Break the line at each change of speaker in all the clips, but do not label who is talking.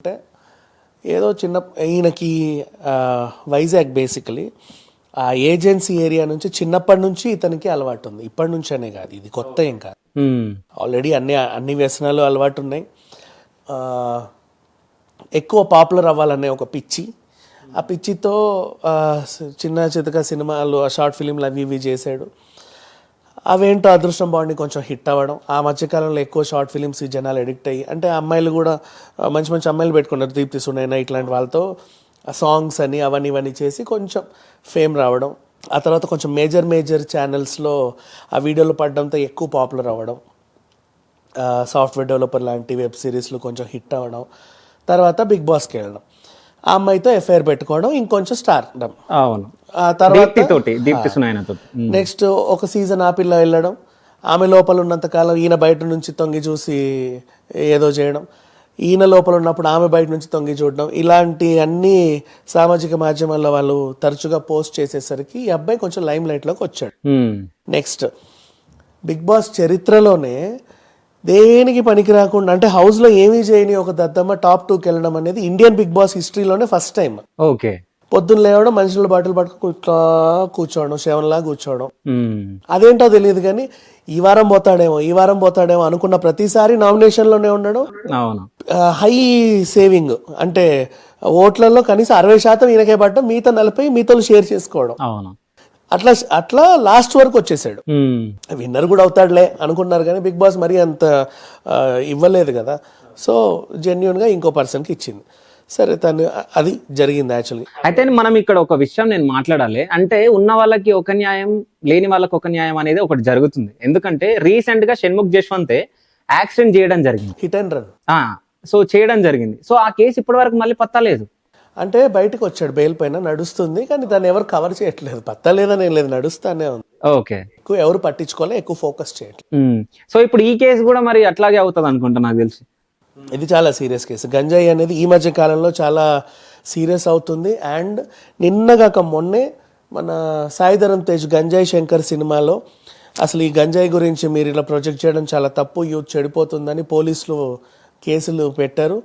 అంటే ఏదో చిన్న ఈయనకి వైజాగ్ బేసికలీ ఆ ఏజెన్సీ ఏరియా నుంచి చిన్నప్పటి నుంచి ఇతనికి అలవాటు ఉంది. ఇప్పటి నుంచనే కాదు, ఇది కొత్త ఏం కాదు. ఆల్రెడీ అన్ని వ్యసనాలు అలవాటు ఉన్నాయి. ఎక్కువ పాపులర్ అవ్వాలనే ఒక పిచ్చి, ఆ పిచ్చితో చిన్న చితక సినిమాలు, షార్ట్ ఫిలింలు అవి ఇవి చేశాడు. అవేంటో అదృష్టం బాగుండి కొంచెం హిట్ అవ్వడం. ఆ మధ్యకాలంలో ఎక్కువ షార్ట్ ఫిలిమ్స్ జనాలు ఎడిక్ట్ అయ్యి, అంటే అమ్మాయిలు కూడా మంచి మంచి అమ్మాయిలు పెట్టుకున్నారు, దీప్తి సునైనా ఇట్లాంటి వాళ్ళతో సాంగ్స్ అని అవన్నీ ఇవన్నీ చేసి కొంచెం ఫేమ్ రావడం. ఆ తర్వాత కొంచెం మేజర్ ఛానల్స్లో ఆ వీడియోలు పడడంతో ఎక్కువ పాపులర్ అవ్వడం. సాఫ్ట్వేర్ డెవలపర్ లాంటి వెబ్ సిరీస్లు కొంచెం హిట్ అవ్వడం. తర్వాత బిగ్ బాస్కి వెళ్ళడం, ఆ అమ్మాయితో ఎఫ్ఐఆర్ పెట్టుకోవడం, ఇంకొంచెం స్టార్డం. ఆ తర్వాత నెక్స్ట్ ఒక సీజన్ ఆ పిల్ల వెళ్ళడం, ఆమె లోపల ఉన్నంతకాలం ఈయన బయట నుంచి తొంగి చూసి ఏదో చేయడం, ఈయన లోపల ఉన్నప్పుడు ఆమె బయట నుంచి తొంగి చూడడం, ఇలాంటి అన్ని సామాజిక మాధ్యమాల్లో వాళ్ళు తరచుగా పోస్ట్ చేసేసరికి ఈ అబ్బాయి కొంచెం లైమ్ లైట్లోకి వచ్చాడు. నెక్స్ట్ బిగ్ బాస్ చరిత్రలోనే దేనికి పనికి రాకుండా, అంటే హౌస్లో ఏమీ చేయని ఒక దద్దమ్మ టాప్ 2కి వెళ్ళడం అనేది ఇండియన్ బిగ్ బాస్ హిస్టరీలోనే ఫస్ట్ టైం.
ఓకే,
పొద్దున్న లేవడం, మనుషుల బాటిల్ పట్టుకు కూర్చోవడం, శవంలా కూర్చోవడం. అదేంటో తెలియదు కానీ ఈ వారం పోతాడేమో అనుకున్న ప్రతిసారి నామినేషన్లోనే ఉండడం. హై సేవింగ్, అంటే ఓట్లలో కనీసం 60% ఈయనకే పడడం, మిగతా 40 మీతో షేర్ చేసుకోవడం. అట్లా లాస్ట్ వరకు వచ్చేసాడు. విన్నర్ కూడా అవుతాడులే అనుకున్నారు కానీ బిగ్ బాస్ మరీ అంత ఇవ్వలేదు కదా. సో జెన్యున్ గా ఇంకో పర్సన్కి ఇచ్చింది. సరే, తను అది జరిగింది యాక్చువల్లీ.
అయితే మనం ఇక్కడ ఒక విషయం నేను మాట్లాడాలి. అంటే ఉన్న వాళ్ళకి ఒక న్యాయం, లేని వాళ్ళకి ఒక న్యాయం అనేది ఒకటి జరుగుతుంది. ఎందుకంటే రీసెంట్ గా షణ్ముఖ్ జశ్వంతే యాక్సిడెంట్ చేయడం జరిగింది,
హిట్ అండ్ రన్.
సో చేయడం జరిగింది. సో ఆ కేసు ఇప్పటి వరకు మళ్ళీ పత్తా లేదు.
అంటే బయటకు వచ్చాడు బెయిల్ పైన, నడుస్తుంది కానీ దాన్ని ఎవరు కవర్ చేయట్లేదు. పత్తా లేదని ఏం లేదు, నడుస్తానే ఉంది.
ఓకే,
ఎక్కువ ఎవరు పట్టించుకోలే, ఎక్కువ ఫోకస్ చేయట్లేదు.
సో ఇప్పుడు ఈ కేసు కూడా మరి అట్లాగే అవుతుంది అనుకుంటా నాకు తెలిసి.
ఇది చాలా సీరియస్ కేసు. గంజాయి అనేది ఈ మధ్య కాలంలో చాలా సీరియస్ అవుతుంది. అండ్ నిన్నగాక మొన్నే మన సాయిధరం తేజ్ గంజాయి శంకర్ సినిమాలో అసలు ఈ గంజాయి గురించి మీరు ఇలా ప్రొజెక్ట్ చేయడం చాలా తప్పు, యూత్ చెడిపోతుందని పోలీసులు కేసులు పెట్టారు.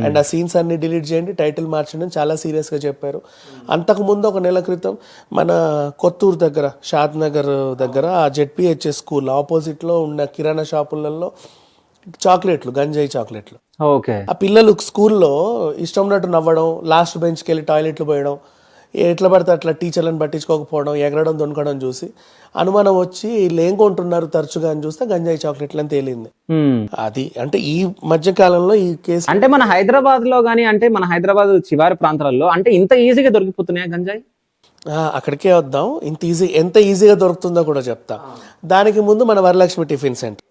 అండ్ ఆ సీన్స్ అన్ని డిలీట్ చేయండి, టైటిల్ మార్చండి చాలా సీరియస్ గా చెప్పారు. అంతకుముందు ఒక నెల క్రితం మన కొత్తూరు దగ్గర, షాద్ నగర్ దగ్గర ఆ జెడ్పిహెచ్ఎస్ స్కూల్ ఆపోజిట్ లో ఉన్న కిరాణా షాపులలో చాక్లెట్లు, గంజాయి చాక్లెట్లు. ఆ పిల్లలు స్కూల్లో ఇష్టం ఉన్నట్టు నవ్వడం, లాస్ట్ బెంచ్కి వెళ్ళి టాయిలెట్లు పోయడం, ఎట్లా పడితే అట్లా టీచర్లను పట్టించుకోకపోవడం, ఎగరడం, దొనకడం చూసి అనుమానం వచ్చి వీళ్ళు ఏం కొంటున్నారు తరచుగా అని చూస్తే గంజాయి చాక్లెట్లు అని తేలింది. అది అంటే ఈ మధ్య కాలంలో ఈ కేసు.
అంటే మన హైదరాబాద్ లో గానీ, అంటే మన హైదరాబాద్ చివరి ప్రాంతాలలో అంటే ఇంత ఈజీగా దొరికిపోతున్నాయా గంజాయి?
అక్కడికే వద్దాం. ఎంత ఈజీగా దొరుకుతుందో కూడా చెప్తా. దానికి ముందు మన వరలక్ష్మి టిఫిన్ సెంటర్.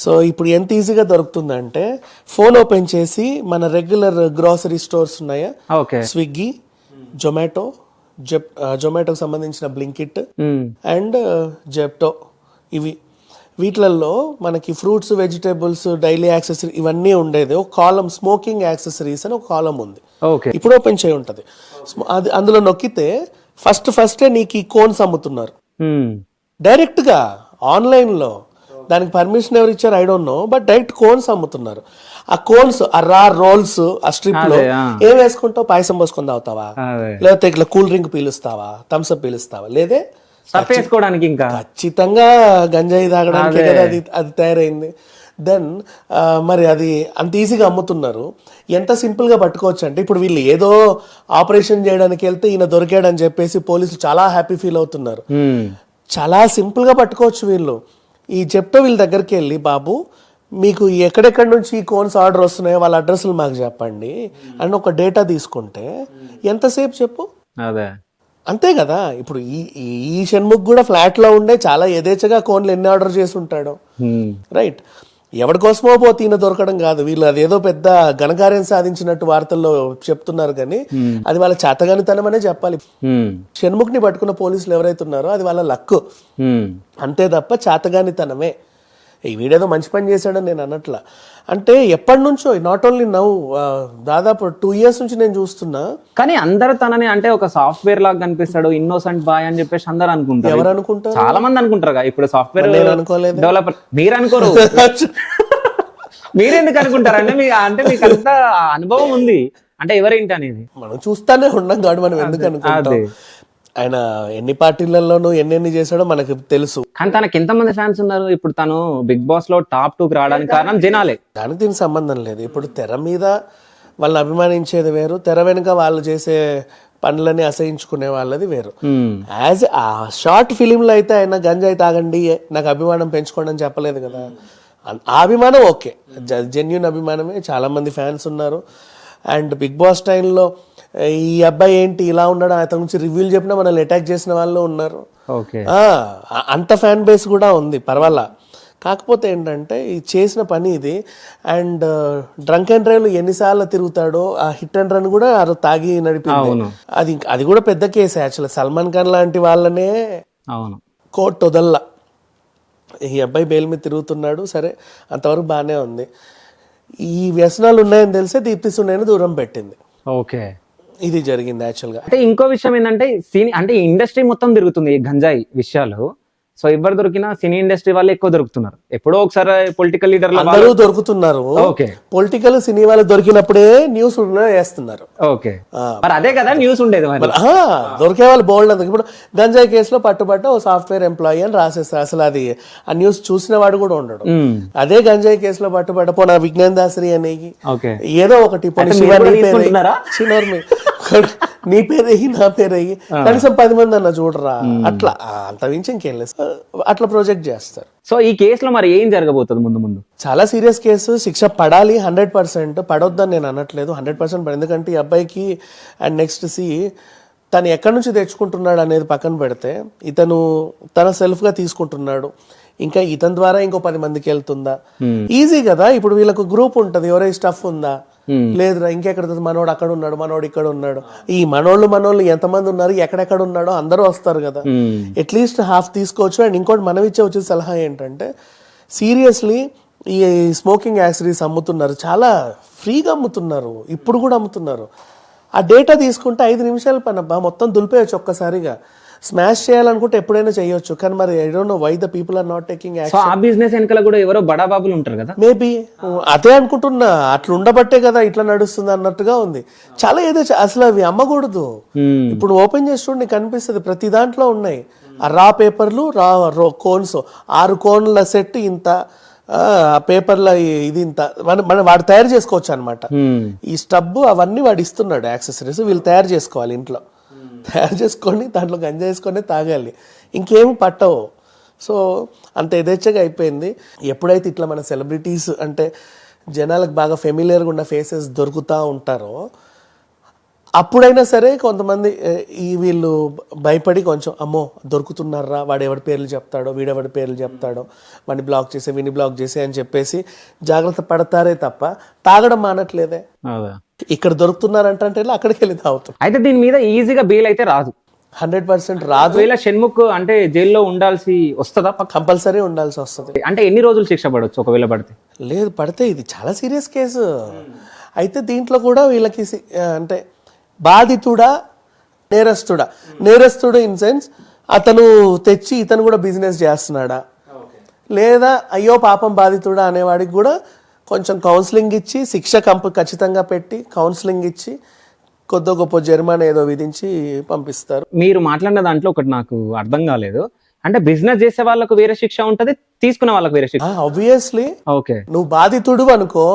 సో ఇప్పుడు ఎంత ఈజీగా దొరుకుతుందంటే ఫోన్ ఓపెన్ చేసి మన రెగ్యులర్ గ్రోసరీ స్టోర్స్ ఉన్నాయా, స్విగ్గీ, జొమాటోకి సంబంధించిన బ్లింకిట్ అండ్ జెప్టో, వీటిలలో మనకి ఫ్రూట్స్, వెజిటేబుల్స్, డైలీ యాక్సెసరీ ఇవన్నీ ఉండేది. ఒక కాలం స్మోకింగ్ యాక్సెసరీస్ అని ఒక కాలం ఉంది. ఇప్పుడు ఓపెన్ చేయి ఉంటది. అది అందులో నొక్కితే ఫస్టే నీకు ఈ కోన్స్ అమ్ముతున్నారు డైరెక్ట్ గా ఆన్లైన్ లో. దానికి పర్మిషన్ ఎవరు ఇచ్చారు I don't no, but direct cones అమ్ముతున్నారు. ఆ కోన్స్, ఆ రా రోల్స్, ఆ స్ట్రిప్ లో ఏం వేసుకుంటావు? పాయసం పోసుకొని తాగుతావా, లేకపోతే ఇట్లా కూల్ డ్రింక్ పీలుస్తావా, థమ్స్ అప్ పీలుస్తావా? లేదే,
వేసుకోవడానికి ఇంకా
ఖచ్చితంగా గంజాయి తాగడానికి కదా అది తయారైంది. దెన్ మరి అది అంత ఈజీగా అమ్ముతున్నారు. ఎంత సింపుల్గా పట్టుకోవచ్చు అంటే ఇప్పుడు వీళ్ళు ఏదో ఆపరేషన్ చేయడానికి వెళ్తే ఈయన దొరికాడని చెప్పేసి పోలీసులు చాలా హ్యాపీ ఫీల్ అవుతున్నారు. చాలా సింపుల్గా పట్టుకోవచ్చు వీళ్ళు. ఈ చెప్తే వీళ్ళ దగ్గరికి వెళ్ళి, బాబు మీకు ఎక్కడెక్కడి నుంచి ఈ కోన్స్ ఆర్డర్ వస్తున్నాయో వాళ్ళ అడ్రస్లు మాకు చెప్పండి అని ఒక డేటా తీసుకుంటే ఎంతసేపు చెప్పు, అంతే కదా. ఇప్పుడు ఈ షణ్ముఖ్ కూడా ఫ్లాట్ లో ఉండే చాలా యథేచ్ఛగా కోన్లు ఎన్ని ఆర్డర్ చేసి ఉంటాడు, రైట్? ఎవరి కోసమో పోతే ఈయన దొరకడం కాదు. వీళ్ళు అదేదో పెద్ద ఘనకార్యం సాధించినట్టు వార్తల్లో చెప్తున్నారు కానీ అది వాళ్ళ చేతగానితనం అనే చెప్పాలి. షణ్ముఖ్ ని పట్టుకున్న పోలీసులు ఎవరైతే ఉన్నారో అది వాళ్ళ లక్కు, అంతే తప్ప చేతగానితనమే. ఈ వీడేదో మంచి పని చేశాడని నేను అన్నట్లా. అంటే ఎప్పటి నుంచో, నాట్ ఓన్లీ నౌ, దాదాపు 2 years నుంచి నేను చూస్తున్నా.
కానీ అందరు తనని అంటే ఒక సాఫ్ట్వేర్ లాగా కనిపిస్తాడు, ఇన్నోసెంట్ బాయ్ అని చెప్పేసి అందరు అనుకుంటారు.
ఎవరు అనుకుంటారు?
చాలా మంది అనుకుంటారు. ఇప్పుడు సాఫ్ట్వేర్
అనుకోలేదు,
డెవలపర్ మీరు అనుకోరు. మీరెందుకు అనుకుంటారంటే అంటే మీకు అంత అనుభవం ఉంది అంటే ఎవరేంటి అనేది.
మనం చూస్తానే ఉన్నాం కాబట్టి మనం ఎందుకు అనుకుంటాం.
అదే.
ఆయన ఎన్ని పార్టీలలోనూ ఎన్ని చేశాడో మనకు తెలుసు.
కానీ తనకి ఎంతమంది ఫ్యాన్స్ ఉన్నారు ఇప్పుడు? తను బిగ్ బాస్ లో టాప్ 2 రావడానికి కారణం జనాలే.
దానికి దీనికి సంబంధం లేదు. ఇప్పుడు తెర మీద వాళ్ళని అభిమానించేది వేరు, తెర వెనుక వాళ్ళు చేసే పనులని అసహించుకునే వాళ్ళది వేరు. యాజ్ ఆ షార్ట్ ఫిలింలో అయితే ఆయన గంజాయి తాగండి నాకు అభిమానం పెంచుకోండి అని చెప్పలేదు కదా. ఆ అభిమానం ఓకే, జెన్యున్ అభిమానమే. చాలా మంది ఫ్యాన్స్ ఉన్నారు. అండ్ బిగ్ బాస్ టైంలో ఈ అబ్బాయి ఏంటి ఇలా ఉన్నాడు అతని గురించి రివ్యూలు చెప్పినా మనల్ని అటాక్ చేసిన వాళ్ళు ఉన్నారు.
ఓకే,
అంత ఫ్యాన్ బేస్ కూడా ఉంది, పర్వాలా. కాకపోతే ఏంటంటే ఈ చేసిన పని ఇది. అండ్ డ్రంక్ అండ్ డ్రైవ్ ఎన్నిసార్లు తిరుగుతాడో, ఆ హిట్ అండ్ రన్ కూడా తాగి నడిపింది. అది కూడా పెద్ద కేసు యాక్చువల్. సల్మాన్ ఖాన్ లాంటి వాళ్ళనే కోర్టు వదల్లా. ఈ అబ్బాయి బెయిల్ మీద తిరుగుతున్నాడు, సరే అంతవరకు బాగానే ఉంది. ఈ వ్యసనాలు ఉన్నాయని తెలిసే దీప్తి సునైని దూరం పెట్టింది.
ఓకే,
ఇది జరిగింది యాక్చువల్ గా.
అంటే ఇంకో విషయం ఏంటంటే అంటే ఇండస్ట్రీ మొత్తం తిరుగుతుంది ఈ గంజాయి విషయాలు. సో ఎవరు దొరికినా సినీ ఇండస్ట్రీ వాళ్ళే ఎక్కువ దొరుకుతున్నారు. ఎప్పుడో ఒకసారి పొలిటికల్ లీడర్లు
అందరూ దొరుకుతున్నారు.
ఓకే,
పొలిటికల్ సినీ వాళ్ళు దొరికినప్పుడే న్యూస్ వేస్తున్నారు.
ఓకే, మరి అదే కదా న్యూస్ ఉండేది.
దొరికే వాళ్ళు బోల్డ్ అంత. ఇప్పుడు గంజాయి కేసులో పట్టుబట్ట ఓ సాఫ్ట్వేర్ ఎంప్లాయీ అని రాసేస్తారు. అసలు అది ఆ న్యూస్ చూసిన వాడు కూడా ఉండడు. అదే గంజాయి కేసులో పట్టుబట్ట పోనా విజ్ఞాన్ దాసరి అనేవి ఏదో ఒకటి నీ పేరేయి నా పేరేయి కనీసం 10 మంది అన్న చూడరా, అట్లా అంత మించి ఇంకేం లేదు, అట్లా ప్రొజెక్ట్ చేస్తారు.
సో ఈ కేసులో మరి ఏం జరగబోతుంది ముందు ముందు?
చాలా సీరియస్ కేసు, శిక్ష పడాలి 100%. పడొద్దని నేను అనట్లేదు, 100% పడి. ఎందుకంటే ఈ అబ్బాయికి అండ్ నెక్స్ట్ తను ఎక్కడి నుంచి తెచ్చుకుంటున్నాడు అనేది పక్కన పెడితే, ఇతను తన సెల్ఫ్గా తీసుకుంటున్నాడు, ఇంకా ఇతని ద్వారా ఇంకో 10 మందికి వెళ్తుందా? ఈజీ కదా. ఇప్పుడు వీళ్ళకు గ్రూప్ ఉంటుంది, ఎవరై స్టఫ్ ఉందా? లేదురా, ఇంకెక్కడ మనోడు అక్కడ ఉన్నాడు, మనోడు ఇక్కడ ఉన్నాడు. ఈ మనోళ్ళు ఎంతమంది ఉన్నారు, ఎక్కడెక్కడ ఉన్నాడో అందరూ వస్తారు కదా. అట్లీస్ట్ హాఫ్ తీసుకోవచ్చు. అండ్ ఇంకోటి మనం వచ్చే సలహా ఏంటంటే, సీరియస్లీ ఈ స్మోకింగ్ యాక్సరీస్ అమ్ముతున్నారు, చాలా ఫ్రీగా అమ్ముతున్నారు, ఇప్పుడు కూడా అమ్ముతున్నారు. ఆ డేటా తీసుకుంటే 5 నిమిషాల పని అబ్బా, మొత్తం దులిపేయచ్చు ఒక్కసారిగా. స్మాష్ చేయాలనుకుంటే ఎప్పుడైనా చేయొచ్చు. కానీ మరి I don't know why the people are not taking action.
ఆ బిజినెస్ వెనకాల కూడా ఎవరో బడా బాబులు ఉంటారు కదా.
మేబీ అదే అనుకుంటున్నా, అట్లా ఉండబట్టే కదా ఇట్లా నడుస్తుంది అన్నట్టుగా ఉంది. చాలా ఏదో అసలు అవి అమ్మకూడదు. ఇప్పుడు ఓపెన్ చేసి చూడండి, కనిపిస్తుంది ప్రతి దాంట్లో ఉన్నాయి. ఆ రా పేపర్లు, కోన్స్, 6 కోన్ల సెట్ ఇంత, ఆ పేపర్ల ఇది ఇంత, మనం వాడు తయారు చేసుకోవచ్చు అనమాట. ఈ స్టబ్ అవన్నీ వాడు ఇస్తున్నాడు యాక్సెసరీస్, వీళ్ళు తయారు చేసుకోవాలి ఇంట్లో. తయారు చేసుకొని దాంట్లో గంజా వేసుకొని తాగాలి, ఇంకేమి పట్టవు. సో అంత యథేచ్ఛగా అయిపోయింది. ఎప్పుడైతే ఇట్లా మన సెలబ్రిటీస్ అంటే జనాలకు బాగా ఫెమిలియర్గా ఉన్న ఫేసెస్ దొరుకుతూ ఉంటారో, అప్పుడైనా సరే కొంతమంది వీళ్ళు భయపడి కొంచెం అమ్మో దొరుకుతున్నారా, వాడు ఎవరి పేర్లు చెప్తాడో, వీడెవడి పేర్లు చెప్తాడో, వాడిని బ్లాక్ చేసే వీడిని బ్లాక్ చేసే అని చెప్పేసి జాగ్రత్త పడతారే తప్ప తాగడం మానట్లేదే. ఇక్కడ దొరుకుతున్నారంటే అక్కడికి వెళ్ళి తాగుతాం.
అయితే దీని మీద ఈజీగా బెయిల్ అయితే రాదు,
100% రాదు.
ఇలా షణ్ముఖ్ అంటే జైల్లో ఉండాల్సి వస్తుందా?
కంపల్సరీ ఉండాల్సి వస్తుంది.
అంటే ఎన్ని రోజులు శిక్ష పడవచ్చు ఒకవేళ పడితే?
లేదు, పడితే ఇది చాలా సీరియస్ కేసు. అయితే దీంట్లో కూడా వీళ్ళకి అంటే బాధితుడా నేరస్తుడా? నేరస్తుడు ఇన్ సెన్స్ అతను తెచ్చి ఇతను కూడా బిజినెస్ చేస్తున్నాడా, లేదా అయ్యో పాపం బాధితుడా అనేవాడికి కూడా కొంచెం కౌన్సిలింగ్ ఇచ్చి, శిక్ష ఖచ్చితంగా పెట్టి కౌన్సిలింగ్ ఇచ్చి కొద్ది గొప్ప జరిమానా ఏదో విధించి పంపిస్తారు.
మీరు మాట్లాడిన దాంట్లో ఒకటి నాకు అర్థం కాలేదు. అంటే బిజినెస్ చేసే వాళ్ళకు వేరే శిక్ష ఉంటది, తీసుకునే వాళ్ళకి వేరే శిక్ష.
ఆబ్వియస్లీ.
ఓకే,
నువ్వు బాధితుడు అనుకో,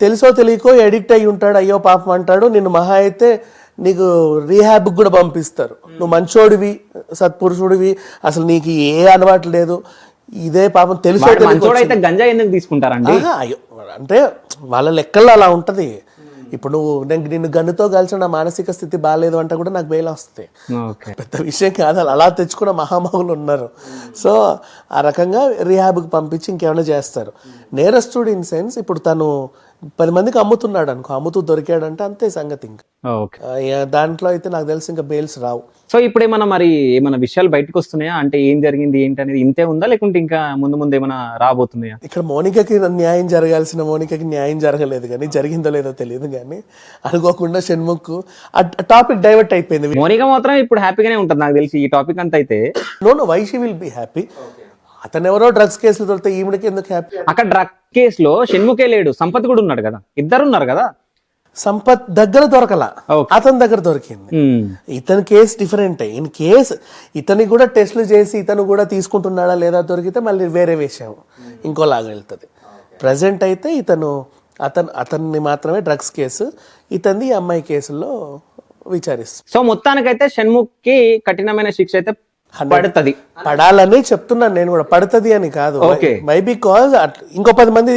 తెలుసో తెలియకో ఎడిక్ట్ అయ్యి ఉంటాడు, అయ్యో పాపం అంటాడు, నిన్ను మహా అయితే నీకు రీహాబ్ కూడా పంపిస్తారు. నువ్వు మంచోడివి, సత్పురుషుడివి, అసలు నీకు ఏ అలవాటు లేదు, ఇదే పాపం తెలుసో
తెలియకైతే గంజా ఎందుకు తీసుకుంటారండి?
అంటే వాళ్ళ లెక్కల్లో అలా ఉంటది. ఇప్పుడు నిన్ను గన్నుతో కలిసి నా మానసిక స్థితి బాగాలేదు అంటే కూడా నాకు బెయిల్ వస్తుంది. పెద్ద విషయం కాదు, అలా తెచ్చుకున్న మహామహులు ఉన్నారు. సో ఆ రకంగా రీహాబ్కి పంపించి ఇంకేమైనా చేస్తారు. నేరస్తుడు ఇన్ సెన్స్ ఇప్పుడు తను 10 మందికి అమ్ముతున్నాడు అనుకో, అమ్ముతూ దొరికాడంటే అంతే సంగతి. ఇంకా దాంట్లో అయితే నాకు తెలిసి ఇంకా బెయిల్స్ రావు.
సో ఇప్పుడు ఏమైనా విషయాలు బయటకు వస్తున్నాయా? అంటే ఏం జరిగింది ఏంటి అనేది ఇంతే ఉందా, లేకుంటే ఇంకా ముందు ఏమైనా రాబోతున్నాయా?
ఇక్కడ మౌనికకి న్యాయం జరగాల్సిన మౌనికకి న్యాయం జరగలేదు, కానీ జరిగిందో లేదో తెలియదు. కానీ అనుకోకుండా షణ్ముఖ్ ఆ టాపిక్ డైవర్ట్ అయిపోయింది.
మౌనిక మాత్రం ఇప్పుడు హ్యాపీగానే ఉంటుంది నాకు తెలిసి ఈ టాపిక్ అంతా. అయితే
know why she will be happy. అతను ఎవరో డ్రగ్స్ కేసులు దొరికితే ఈవిడికి ఎందుకు హ్యాపీ?
అక్కడ డ్రగ్ కేసులో షణ్ముఖే లేడు, సంపత్ కూడా ఉన్నాడు కదా, ఇద్దరు ఉన్నారు కదా.
సంపత్ దగ్గర దొరకలా,
Okay.
అతని దగ్గర దొరికింది.
ఉమ్,
ఇతని కేసు డిఫరెంట్. ఇన్ కేసు ఇతని కూడా టెస్టులు చేసి ఇతను కూడా తీసుకుంటున్నాడా లేదా దొరికితే మళ్ళీ వేరే విషయం, ఇంకోలాగా వెళ్తుంది. ప్రజెంట్ అయితే అతన్ని మాత్రమే డ్రగ్స్ కేసు, ఇతన్ని ఈ అమ్మాయి కేసుల్లో విచారిస్తుంది.
సో మొత్తానికైతే షణ్ముఖ్ కి కఠినమైన శిక్ష అయితే పడుతుంది.
పడాలని చెప్తున్నాను నేను కూడా, పడుతుంది అని కాదు.
Okay.
మై బికాజ్ ఇంకో 10 మంది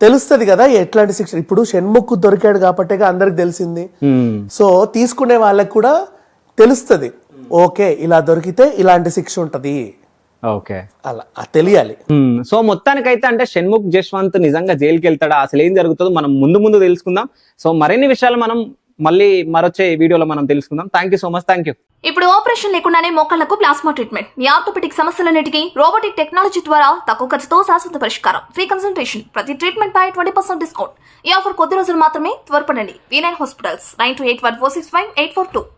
తెలుస్తుంది కదా ఎట్లాంటి శిక్ష. ఇప్పుడు షణ్ముఖ్ దొరికాడు కాబట్టి అందరికి తెలిసింది.
ఉమ్,
సో తీసుకునే వాళ్ళకి కూడా తెలుస్తుంది, ఓకే ఇలా దొరికితే ఇలాంటి శిక్ష ఉంటది,
ఓకే.
అలా తెలియాలి.
సో మొత్తానికైతే అంటే షణ్ముఖ్ జశ్వంత్ నిజంగా జైలుకి వెళ్తాడా, అసలు ఏం జరుగుతుందో మనం ముందు తెలుసుకుందాం. సో మరిన్ని విషయాలు మనం మళ్ళీ మరొచ్చే వీడియోలో మనం తెలుసుకుందాం. Thank you so much. Thank you.
ఇప్పుడు ఆపరేషన్ లేకుండానే మోకాళ్లకు ప్లాస్మా ట్రీట్మెంట్, మీ ఆర్థోపెటిక్ సమస్యలన్నిటికీ రోబోటిక్ టెక్నాలజీ ద్వారా తక్కువ ఖర్చుతో శాశ్వత పరిష్కారం, ఫ్రీ కన్సల్టేషన్, ప్రతి ట్రీట్మెంట్ పై 20% డిస్కౌంట్. ఈ ఆఫర్ కొద్ది రోజులు మాత్రమే, త్వరపడండి. V9 hospitals 9281465842.